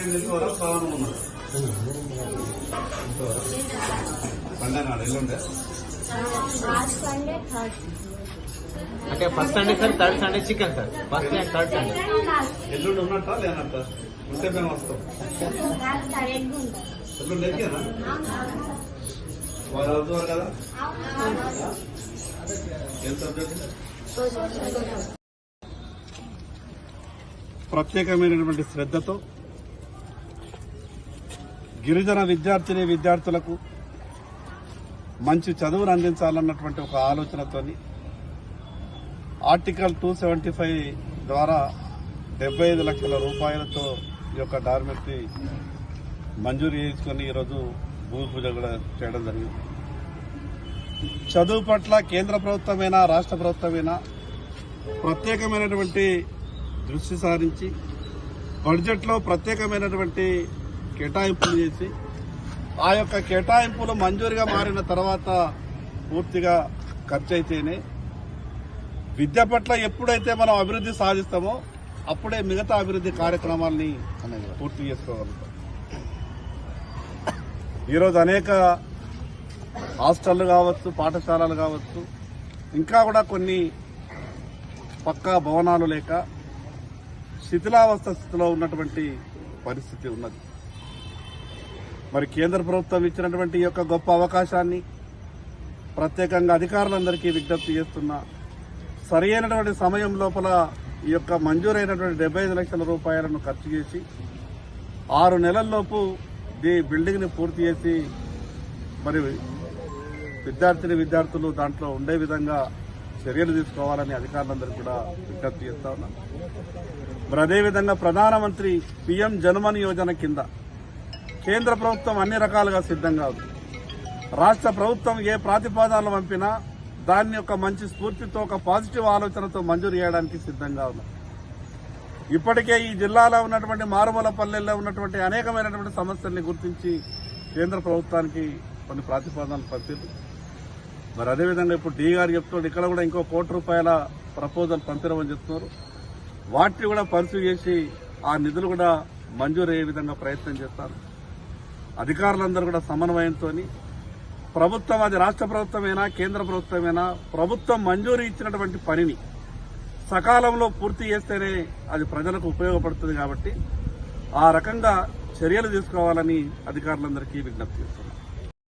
Weekend ఇంతవరకు శ్రావణం ఉన్నారు సండే నాడు ఎల్లుండే అంటే first Sunday sir, third Sunday chicken sir. First and third Sunday ఎల్లుండి ఉన్నట్ట లేనట్ట ఉంటే మేము వస్తాం. ఎల్లుండి ఎక్కేనా వాళ్ళు అవుతున్నారు కదా. ఏం సబ్జెక్ట్? ప్రత్యేకమైనటువంటి శ్రద్ధతో గిరిజన విద్యార్థులకు మంచి చదువును అందించాలన్నటువంటి ఒక ఆలోచనతోని ఆర్టికల్ 275 ద్వారా 75 లక్షల రూపాయలతో ఈ యొక్క డార్మెటరీ మంజూరు చేసుకుని ఈరోజు భూమి పూజ కూడా చేయడం జరిగింది. చదువు పట్ల కేంద్ర ప్రభుత్వమైనా రాష్ట్ర ప్రభుత్వమైనా ప్రత్యేకమైనటువంటి దృష్టి సారించి బడ్జెట్లో ప్రత్యేకమైనటువంటి కేటాయింపులు చేసి ఆ యొక్క కేటాయింపులు మంజూరుగా మారిన తర్వాత పూర్తిగా ఖర్చు అయితేనే విద్య పట్ల ఎప్పుడైతే మనం అభివృద్ధి సాధిస్తామో అప్పుడే మిగతా అభివృద్ధి కార్యక్రమాల్ని పూర్తి చేసుకోగలుగుతాం. ఈరోజు అనేక హాస్టళ్లు కావచ్చు, పాఠశాలలు కావచ్చు, ఇంకా కూడా కొన్ని పక్కా భవనాలు లేక శిథిలావస్థ స్థితిలో ఉన్నటువంటి పరిస్థితి ఉన్నది. మరి కేంద్ర ప్రభుత్వం ఇచ్చినటువంటి ఈ యొక్క గొప్ప అవకాశాన్ని ప్రత్యేకంగా అధికారులందరికీ విజ్ఞప్తి చేస్తున్నా, సరి అయినటువంటి సమయం లోపల ఈ యొక్క మంజూరైనటువంటి 75 లక్షల రూపాయలను ఖర్చు చేసి 6 నెలల్లోపు ఈ బిల్డింగ్ ని పూర్తి చేసి మరి విద్యార్థులు దాంట్లో ఉండే విధంగా చర్యలు తీసుకోవాలని అధికారులందరూ కూడా విజ్ఞప్తి చేస్తా ఉన్నాం. మరి అదేవిధంగా ప్రధానమంత్రి పీఎం జన్మన్ యోజన కింద కేంద్ర ప్రభుత్వం అన్ని రకాలుగా సిద్ధంగా ఉంది. రాష్ట్ర ప్రభుత్వం ఏ ప్రతిపాదనలు పంపినా దాన్ని ఒక మంచి స్ఫూర్తితో, ఒక పాజిటివ్ ఆలోచనతో మంజూరు చేయడానికి సిద్ధంగా ఉంది. ఇప్పటికే ఈ జిల్లాలో ఉన్నటువంటి మారుమూల పల్లెల్లో ఉన్నటువంటి అనేకమైనటువంటి సమస్యల్ని గుర్తించి కేంద్ర ప్రభుత్వానికి కొన్ని ప్రతిపాదనలు పంపారు. మరి అదేవిధంగా ఇప్పుడు డి గారు చెప్తున్నారు, ఇక్కడ కూడా ఇంకో ₹1 కోట్ల ప్రపోజల్ పంపిరమని చెప్తున్నారు. వాటిని కూడా పరిశీలి చేసి ఆ నిధులు కూడా మంజూరు అయ్యే విధంగా ప్రయత్నం చేస్తారు. అధికారులందరూ కూడా సమన్వయంతో ప్రభుత్వం, అది రాష్ట్ర ప్రభుత్వమైనా కేంద్ర ప్రభుత్వమైనా, ప్రభుత్వం మంజూరు ఇచ్చినటువంటి పనిని సకాలంలో పూర్తి చేస్తేనే అది ప్రజలకు ఉపయోగపడుతుంది. కాబట్టి ఆ రకంగా చర్యలు తీసుకోవాలని అధికారులందరికీ విజ్ఞప్తి చేస్తున్నారు.